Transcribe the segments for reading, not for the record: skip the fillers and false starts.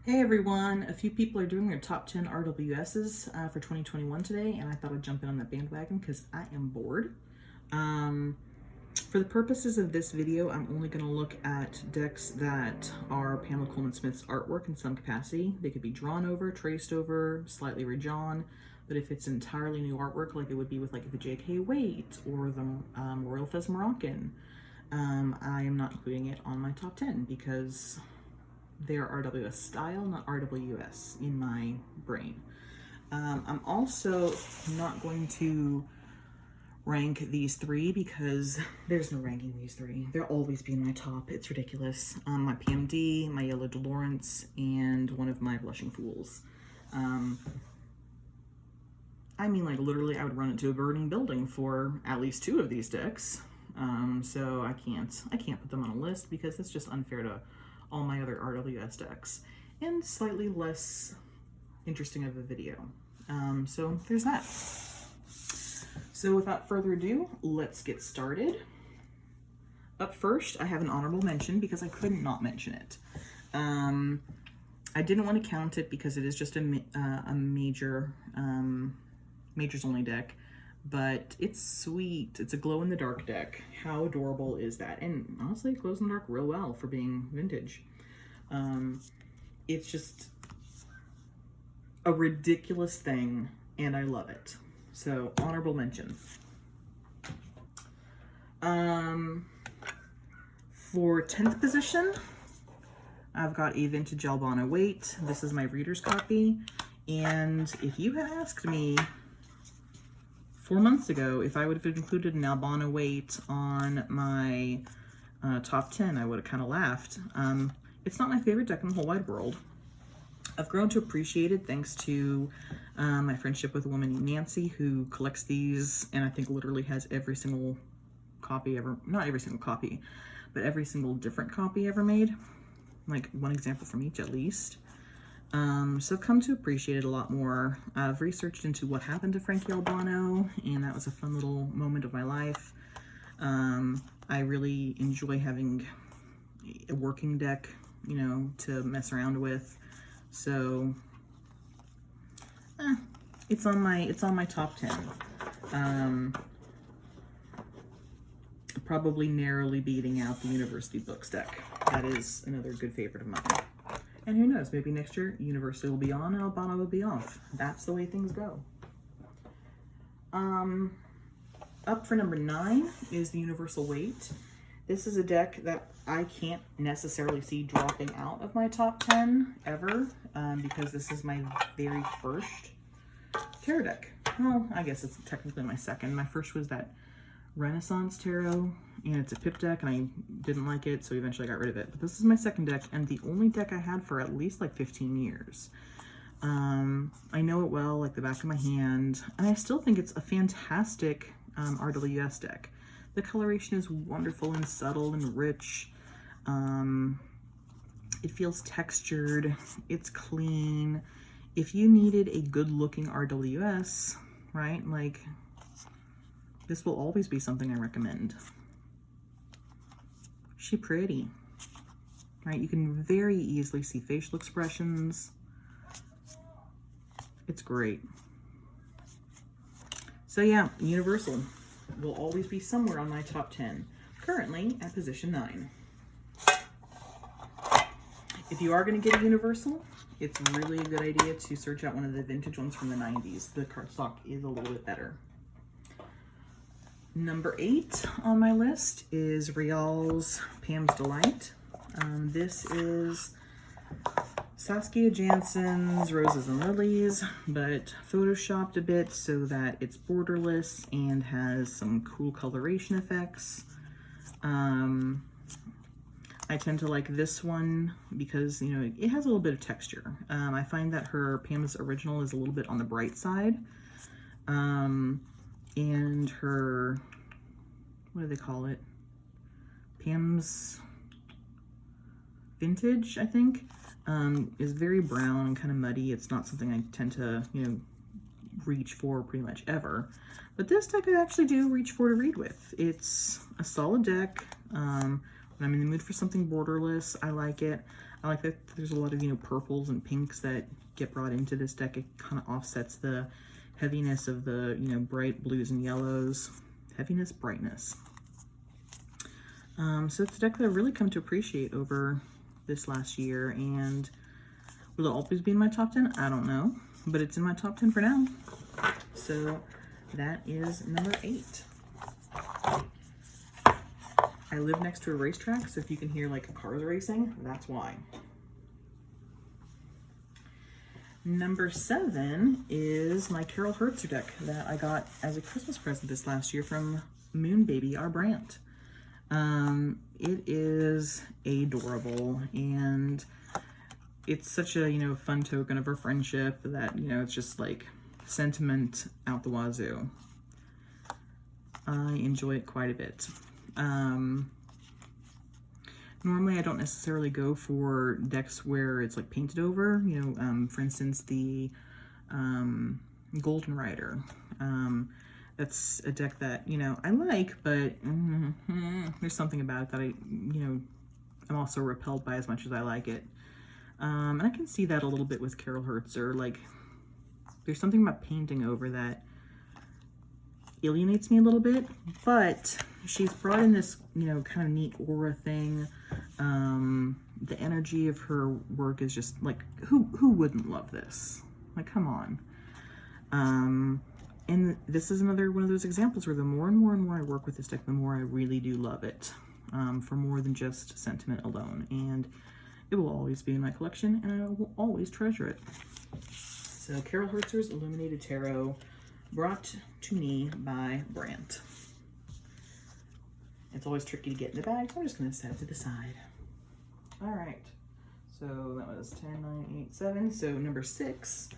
Hey everyone, a few people are doing their top 10 RWSs for 2021 today, and I thought I'd jump in on that bandwagon because I am bored. For the purposes of this video, I'm only going to look at decks that are Pamela Coleman Smith's artwork in some capacity. They could be drawn over, traced over, slightly redrawn, but if it's entirely new artwork, like it would be with like the J.K. Waite or the Royal Fez Moroccan, I am not including it on my top 10 because they're RWS style, not RWS in my brain. I'm also not going to rank these three because there's no ranking these three. They'll always be in my top. It's ridiculous. My PMD, my Yellow DeLawrence, and one of my Blushing Fools. I mean, like, literally, I would run into a burning building for at least two of these decks. So I can't put them on a list because that's just unfair to all my other RWS decks, and slightly less interesting of a video. So there's that. So without further ado, let's get started. Up first, I have an honorable mention because I couldn't not mention it. I didn't want to count it because it is just a majors only deck, but it's sweet. It's a glow-in-the-dark deck. How adorable is that? And honestly, it glows in the dark real well for being vintage. It's just a ridiculous thing, and I love it. So, honorable mention. For 10th position, I've got a vintage Albano Waite. This is my reader's copy, and if you had asked me 4 months ago if I would have included an Albano Waite on my top 10, I would have kind of laughed. It's not my favorite deck in the whole wide world. I've grown to appreciate it thanks to my friendship with a woman named Nancy who collects these and I think literally has every single copy ever, not every single copy, but every single different copy ever made. Like one example from each at least. So I've come to appreciate it a lot more. I've researched into what happened to Frankie Albano, and that was a fun little moment of my life. I really enjoy having a working deck, you know, to mess around with. So it's on my top 10. Probably narrowly beating out the University Books deck. That is another good favorite of mine. And who knows, maybe next year University will be on and Albano will be off. That's the way things go. Up for number 9 is the Universal Waite. This is a deck that I can't necessarily see dropping out of my top 10 ever, because this is my very first tarot deck. Well, I guess it's technically my second. My first was that Renaissance Tarot, and it's a pip deck, and I didn't like it, so eventually I got rid of it. But this is my second deck, and the only deck I had for at least like 15 years. I know it well, like the back of my hand, and I still think it's a fantastic RWS deck. The coloration is wonderful and subtle and rich. It feels textured. It's clean. If you needed a good-looking RWS, right, like, this will always be something I recommend. She's pretty, right? You can very easily see facial expressions. It's great. So yeah, Universal will always be somewhere on my top 10. Currently at position 9. If you are going to get a Universal, it's really a good idea to search out one of the vintage ones from the 90s. The cardstock is a little bit better. Number 8 on my list is Rial's Pam's Delight. This is Saskia Jansen's Roses and Lilies, but photoshopped a bit so that it's borderless and has some cool coloration effects. I tend to like this one because, you know, it has a little bit of texture. I find that her Pam's original is a little bit on the bright side. And her, what do they call it? Pam's Vintage, I think, is very brown and kind of muddy. It's not something I tend to, you know, reach for pretty much ever. But this deck I actually do reach for to read with. It's a solid deck. When I'm in the mood for something borderless, I like it. I like that there's a lot of, you know, purples and pinks that get brought into this deck. It kind of offsets the heaviness of the, you know, bright blues and yellows. Heaviness, brightness. So it's a deck that I've really come to appreciate over this last year, and will it always be in my top 10? I don't know, but it's in my top 10 for now. So that is number 8. I live next to a racetrack, so if you can hear like cars racing, that's why. Number 7 is my Carol Hertzer deck that I got as a Christmas present this last year from Moon Baby, our Brant. It is adorable, and it's such a, you know, fun token of our friendship that, you know, it's just like sentiment out the wazoo. I enjoy it quite a bit. Normally I don't necessarily go for decks where it's like painted over, you know, for instance, the Golden Rider. That's a deck that, you know, I like, but there's something about it that I, you know, I'm also repelled by as much as I like it. And I can see that a little bit with Carol Hertzer. Like, there's something about painting over that alienates me a little bit, but she's brought in this, you know, kind of neat aura thing. The energy of her work is just like, who wouldn't love this? Like, come on. And this is another one of those examples where the more and more I work with this deck, the more I really do love it, for more than just sentiment alone. And it will always be in my collection, and I will always treasure it. So Carol Hertzer's Illuminated Tarot, brought to me by Brant. It's always tricky to get in the bag, so I'm just going to set it to the side. All right, so that was 10, 9, 8, 7. So number 6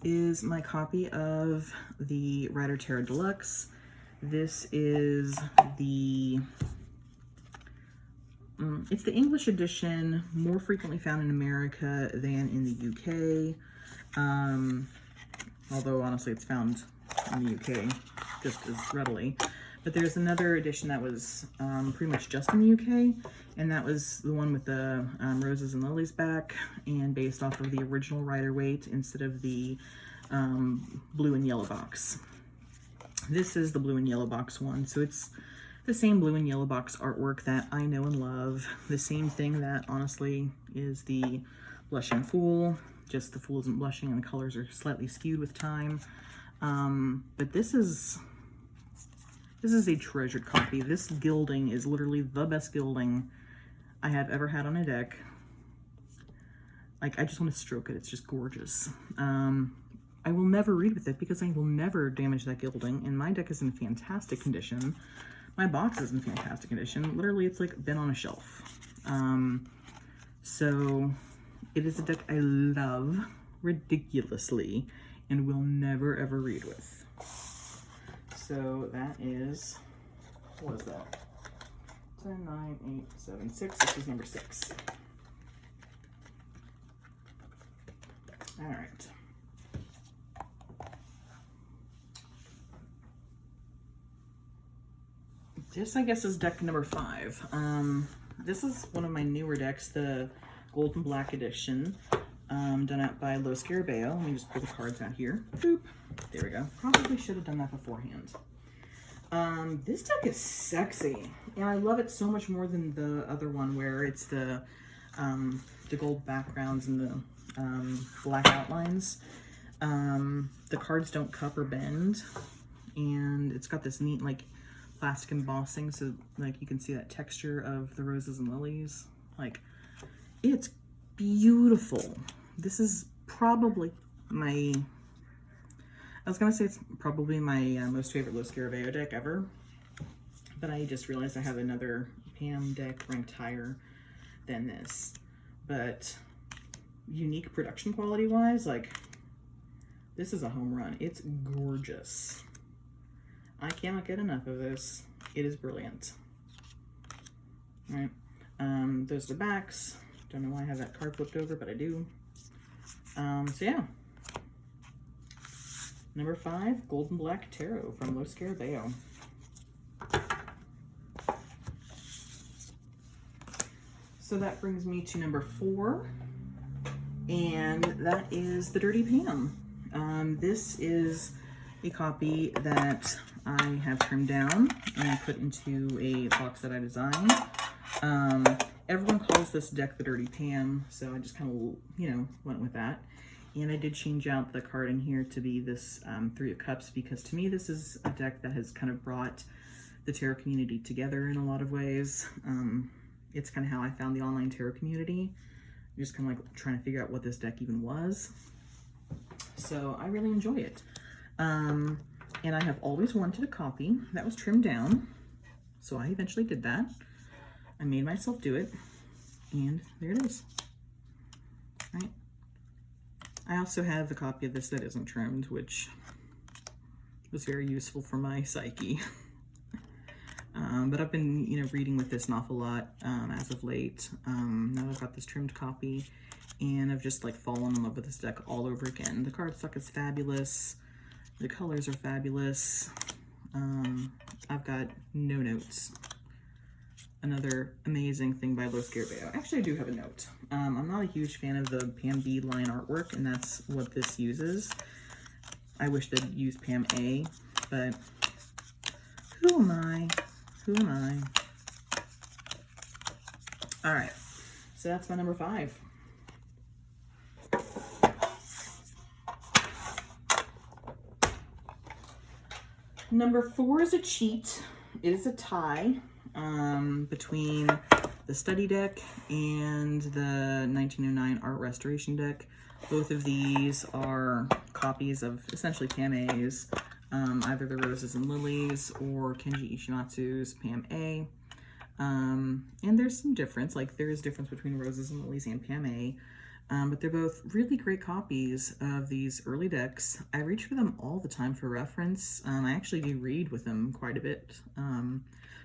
is my copy of the Rider Tarot Deluxe. This is the, it's the English edition, more frequently found in America than in the UK. Although honestly it's found in the UK just as readily. But there's another edition that was pretty much just in the UK, and that was the one with the roses and lilies back, and based off of the original Rider-Waite instead of the blue and yellow box. This is the blue and yellow box one, so it's the same blue and yellow box artwork that I know and love. The same thing that honestly is the Blushing Fool, just the Fool isn't blushing and the colors are slightly skewed with time. But this is a treasured copy. This gilding is literally the best gilding I have ever had on a deck. Like, I just want to stroke it. It's just gorgeous. I will never read with it because I will never damage that gilding, and my deck is in fantastic condition. My box is in fantastic condition. Literally, it's like been on a shelf. So it is a deck I love ridiculously and will never ever read with. So that is, what is that? 10, 9, 8, 7, 6. This is number 6. All right. This, I guess, is deck number 5. This is one of my newer decks, the Gold and Black Edition, done out by Los Scarabeo. Let me just pull the cards out here. Boop. There we go. Probably should have done that beforehand. This deck is sexy, and I love it so much more than the other one where it's the gold backgrounds and the black outlines. The cards don't cup or bend, and it's got this neat like plastic embossing, so like you can see that texture of the roses and lilies. Like, it's beautiful. This is probably my, I was gonna say it's probably my most favorite Los Scarabeo deck ever, but I just realized I have another Pam deck ranked higher than this. But unique production quality wise, like, this is a home run. It's gorgeous. I cannot get enough of this. It is brilliant. All right, those are the backs. Don't know why I have that card flipped over, but I do. So yeah. Number 5, Gold and Black Tarot from Los So that brings me to number 4, and that is the Dirty Pam. This is a copy that I have trimmed down and put into a box that I designed. Everyone calls this deck the Dirty Pam, so I just kind of, you know, went with that. And I did change out the card in here to be this 3 of Cups, because to me this is a deck that has kind of brought the tarot community together in a lot of ways. It's kind of how I found the online tarot community. Just kind of like trying to figure out what this deck even was. So I really enjoy it. And I have always wanted a copy that was trimmed down. So I eventually did that. I made myself do it. And there it is. Right. I also have a copy of this that isn't trimmed, which was very useful for my psyche. But I've been, you know, reading with this an awful lot as of late. Now I've got this trimmed copy, and I've just like fallen in love with this deck all over again. The cardstock is fabulous. The colors are fabulous. I've got no notes. Another amazing thing by Los Garibay. Actually, I do have a note. I'm not a huge fan of the Pam B line artwork, and that's what this uses. I wish they'd use Pam A, but who am I? Who am I? All right, so that's my number 5. Number 4 is a cheat. It is a tie between the study deck and the 1909 art restoration deck. Both of these are copies of essentially Pam A's, either the Roses and Lilies or Kenji Ishinatsu's Pam A. And there's some difference, like there is difference between Roses and Lilies and Pam A, but they're both really great copies of these early decks. I reach for them all the time for reference. I actually do read with them quite a bit,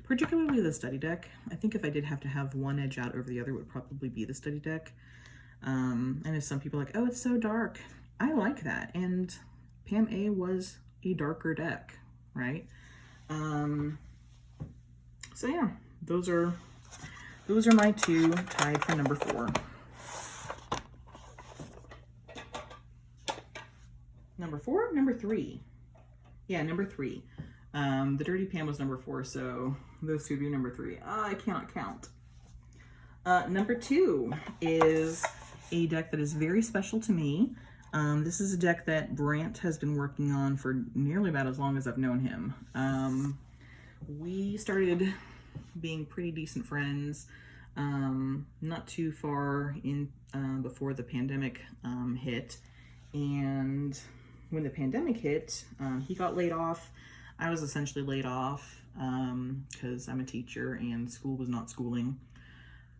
particularly the study deck. I think if I did have to have one edge out over the other, it would probably be the study deck. I know some people are like, oh, it's so dark. I like that, and Pam A was a darker deck, right? So yeah, those are my 2 tied for number 4. Number 4, number 3. Yeah, number 3. The Dirty Pam was number 4, so those 2 would be number 3. I cannot count. Number 2 is a deck that is very special to me. This is a deck that Brant has been working on for nearly about as long as I've known him. We started being pretty decent friends not too far in before the pandemic hit. And when the pandemic hit, he got laid off. I was essentially laid off because I'm a teacher and school was not schooling.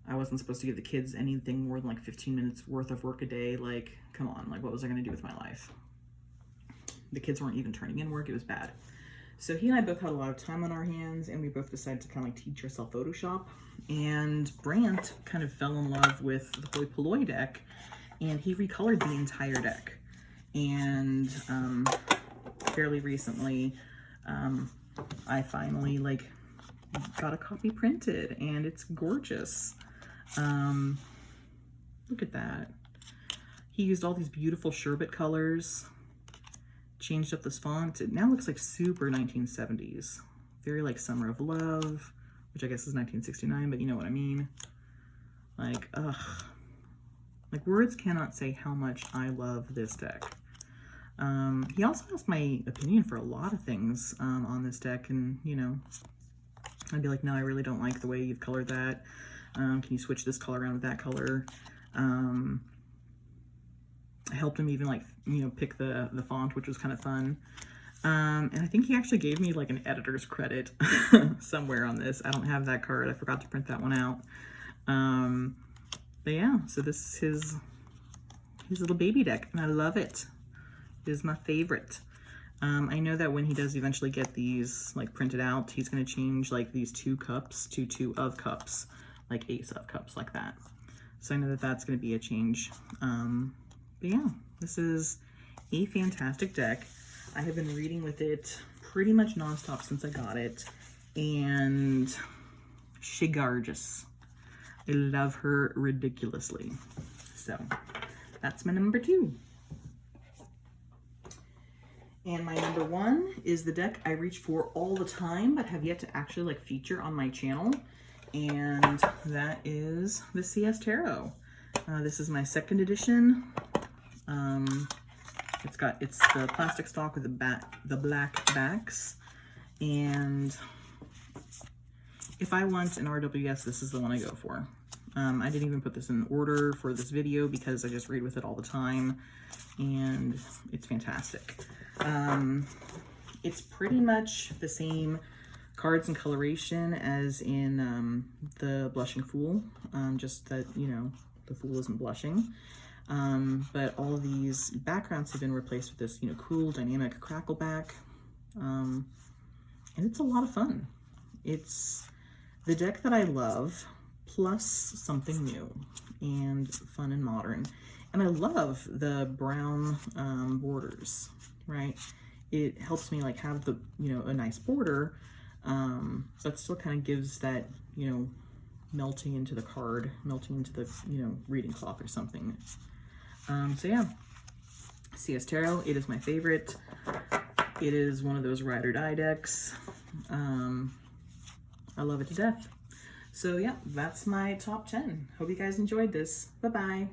I wasn't supposed to give the kids anything more than like 15 minutes worth of work a day. Like, come on, like what was I gonna do with my life? The kids weren't even turning in work, it was bad. So he and I both had a lot of time on our hands, and we both decided to kind of like teach ourselves Photoshop. And Brant kind of fell in love with the Hoi Polloi deck, and he recolored the entire deck. And fairly recently, I finally like got a copy printed, and it's gorgeous. Look at that. He used all these beautiful sherbet colors, changed up this font. It now looks like super 1970s. Very like Summer of Love, which I guess is 1969, but you know what I mean. Like, ugh. Like, words cannot say how much I love this deck. He also has my opinion for a lot of things on this deck, and, you know, I'd be like, no, I really don't like the way you've colored that. Can you switch this color around with that color? I helped him even, like, you know, pick the font, which was kind of fun. And I think he actually gave me, like, an editor's credit somewhere on this. I don't have that card. I forgot to print that one out. But yeah, so this is his little baby deck, and I love it. It is my favorite. I know that when he does eventually get these like printed out, he's going to change like these 2 cups to 2 of cups, like Ace of Cups, like that. So I know that that's going to be a change. But yeah, this is a fantastic deck. I have been reading with it pretty much nonstop since I got it, and she gorgeous. I love her ridiculously. So that's my number 2. And my number 1 is the deck I reach for all the time, but have yet to actually like feature on my channel. And that is the CS Tarot. This is my 2nd edition. It's the plastic stock with the black backs. And if I want an RWS, this is the one I go for. I didn't even put this in order for this video because I just read with it all the time, and it's fantastic. It's pretty much the same cards and coloration as in the Blushing Fool, just that, you know, the Fool isn't blushing. But all of these backgrounds have been replaced with this, you know, cool, dynamic crackle back. And it's a lot of fun. It's the deck that I love, plus something new and fun and modern. And I love the brown borders, right? It helps me like have the, you know, a nice border, but still kind of gives that, you know, melting into the card, melting into the, you know, reading cloth or something. So yeah, CS Tarot, it is my favorite. It is one of those ride or die decks. I love it to death. So yeah, that's my top 10. Hope you guys enjoyed this. Bye-bye.